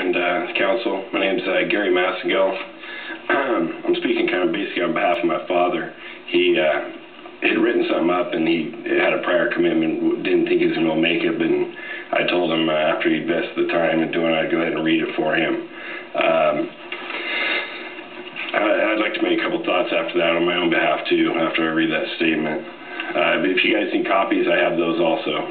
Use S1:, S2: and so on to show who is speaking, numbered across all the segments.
S1: and Council. My name is Gary Masengale. I'm speaking kind of basically on behalf of my father. He had written something up and he had a prior commitment, didn't think he was going to make it, and I told him after he invested the time in doing it, I'd go ahead and read it for him. I'd like to make a couple thoughts after that on my own behalf too, after I read that statement. But if you guys need copies, I have those also.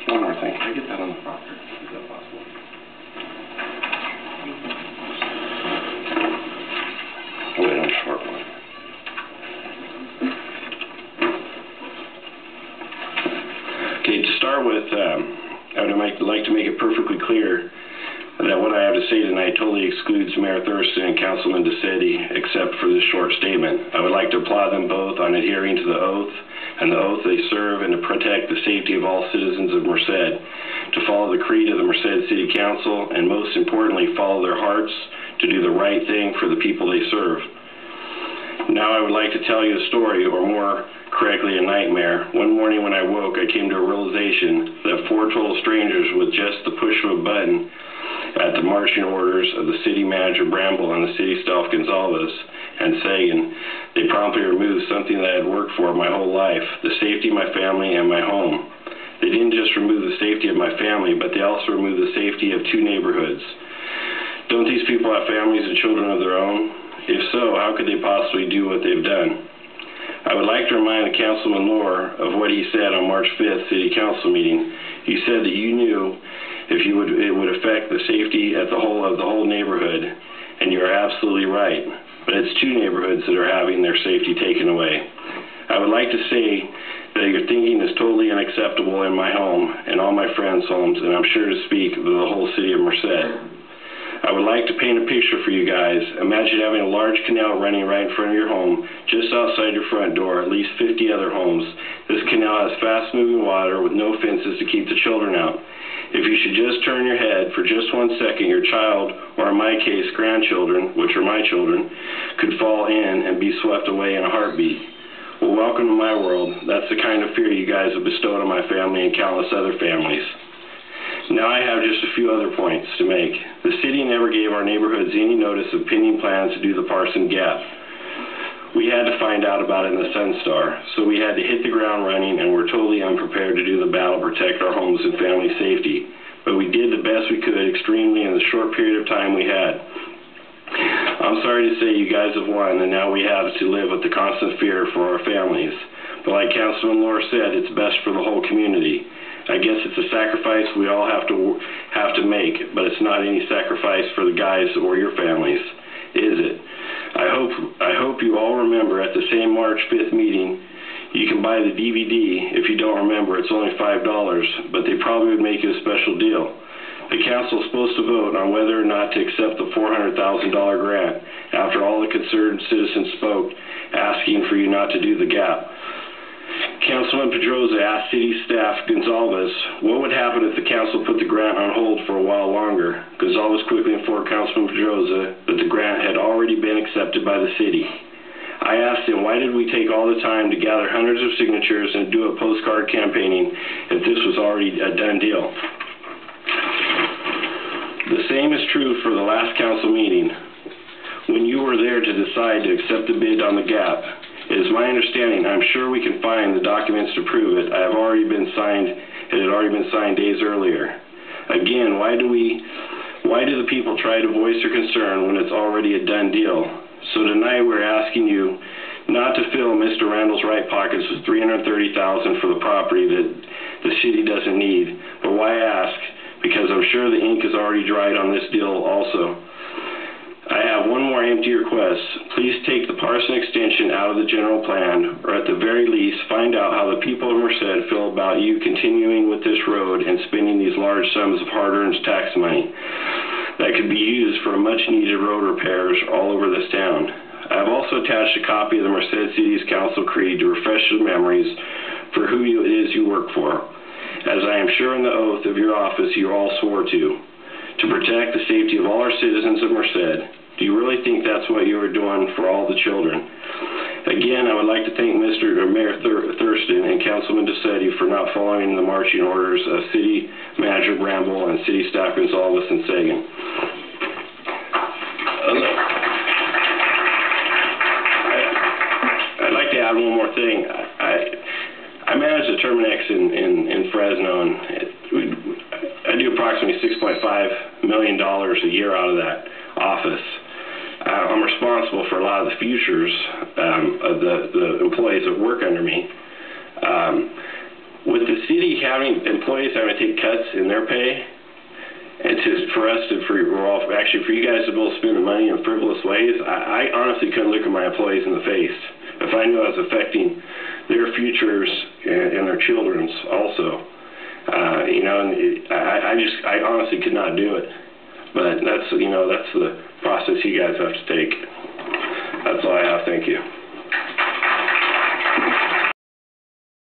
S1: One more thing, can I get that on the proper? Is that possible? Oh wait, I'm short one. Okay, to start with, I would like to make it perfectly clear that what I have to say tonight totally excludes Mayor Thurston and Councilman DeCetti, except for this short statement. I would like to applaud them both on adhering to the oath and the oath they serve, and to protect the safety of all citizens of Merced, to follow the creed of the Merced City Council, and most importantly, follow their hearts to do the right thing for the people they serve. Now I would like to tell you a story, or more correctly, a nightmare. One morning when I woke, I came to a realization that 4 total strangers, with just the push of a button at the marching orders of the city manager Bramble and the city staff Gonzalez and Sagan, they promptly removed something that I had worked for my whole life, the safety of my family and my home. They didn't just remove the safety of my family, but they also removed the safety of 2 neighborhoods. Don't these people have families and children of their own? If so, how could they possibly do what they've done? I would like to remind the Councilman Lohr of what he said on March 5th City Council meeting. He said that you knew it would affect the safety of the whole neighborhood, and you are absolutely right. But it's 2 neighborhoods that are having their safety taken away. I would like to say that your thinking is totally unacceptable in my home and all my friends' homes, and I'm sure to speak of the whole city of Merced. I would like to paint a picture for you guys. Imagine having a large canal running right in front of your home, just outside your front door, at least 50 other homes. This canal has fast-moving water with no fences to keep the children out. If you should just turn your head for just 1 second, your child, or in my case, grandchildren, which are my children, could fall in and be swept away in a heartbeat. Well, welcome to my world. That's the kind of fear you guys have bestowed on my family and countless other families. Now I have just a few other points to make. The city never gave our neighborhoods any notice of pending plans to do the Parsons Gap. We had to find out about it in the Sun Star, so we had to hit the ground running, and we're totally unprepared to do the battle to protect our homes and family safety. But we did the best we could extremely in the short period of time we had. I'm sorry to say you guys have won, and now we have to live with the constant fear for our families. But like Councilman Lohr said, it's best for the whole community. I guess it's a sacrifice we all have to make, but it's not any sacrifice for the guys or your families, is it? I hope you all remember at the same March 5th meeting, you can buy the DVD. If you don't remember, it's only $5, but they probably would make you a special deal. The council is supposed to vote on whether or not to accept the $400,000 grant after all the concerned citizens spoke, asking for you not to do the gap. Councilman Pedroza asked City Staff Gonzalez what would happen if the council put the grant on hold for a while longer. Gonzalez quickly informed Councilman Pedroza that the grant had already been accepted by the city. I asked him, why did we take all the time to gather hundreds of signatures and do a postcard campaigning if this was already a done deal? The same is true for the last council meeting. When you were there to decide to accept the bid on the gap, it is my understanding, I'm sure we can find the documents to prove it. It had already been signed days earlier. Again, why do the people try to voice their concern when it's already a done deal? So tonight we're asking you not to fill Mr. Randall's right pockets with $330,000 for the property that the city doesn't need. But why ask? Because I'm sure the ink is already dried on this deal also. I have one more empty request. Please take the Parsons extension out of the general plan, or at the very least, find out how the people of Merced feel about you continuing with this road and spending these large sums of hard-earned tax money that could be used for much-needed road repairs all over this town. I have also attached a copy of the Merced City's Council Creed to refresh your memories for who it is you work for, as I am sure in the oath of your office you all swore to protect the safety of all our citizens of Merced, Do you really think that's what you were doing for all the children? Again, I would like to thank Mayor Thurston and Councilman DeSetti for not following the marching orders of City Manager Bramble and City Staff Gonzalez and Sagan. I'd like to add one more thing. I manage the Terminex in Fresno, and I do approximately $6.5 million a year out of that office. I'm responsible for a lot of the futures of the employees that work under me. With the city having employees having to take cuts in their pay, and for you guys to be able to spend the money in frivolous ways, I honestly couldn't look at my employees in the face if I knew I was affecting their futures and their children's also. I honestly could not do it. But that's the process you guys have to take. That's all I have. Thank you.